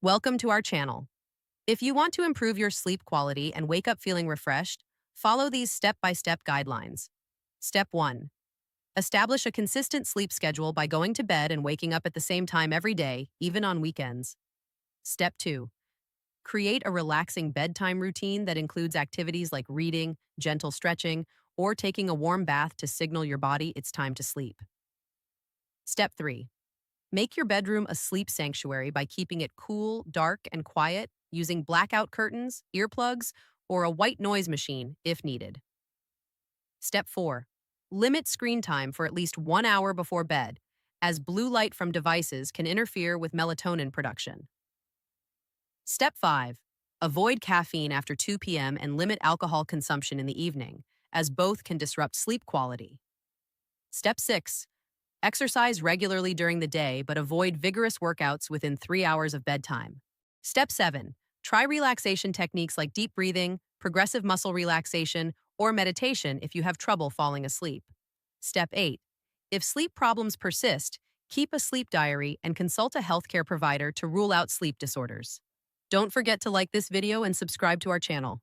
Welcome to our channel. If you want to improve your sleep quality and wake up feeling refreshed, follow these step-by-step guidelines. Step 1. Establish a consistent sleep schedule by going to bed and waking up at the same time every day, even on weekends. Step 2. Create a relaxing bedtime routine that includes activities like reading, gentle stretching, or taking a warm bath to signal your body it's time to sleep. Step 3. Make your bedroom a sleep sanctuary by keeping it cool, dark, and quiet using blackout curtains, earplugs, or a white noise machine if needed. Step 4. Limit screen time for at least 1 hour before bed, as blue light from devices can interfere with melatonin production. Step 5. Avoid caffeine after 2 p.m. and limit alcohol consumption in the evening, as both can disrupt sleep quality. Step 6. Exercise regularly during the day, but avoid vigorous workouts within 3 hours of bedtime. Step 7. Try relaxation techniques like deep breathing, progressive muscle relaxation, or meditation if you have trouble falling asleep. Step 8. If sleep problems persist, keep a sleep diary and consult a healthcare provider to rule out sleep disorders. Don't forget to like this video and subscribe to our channel.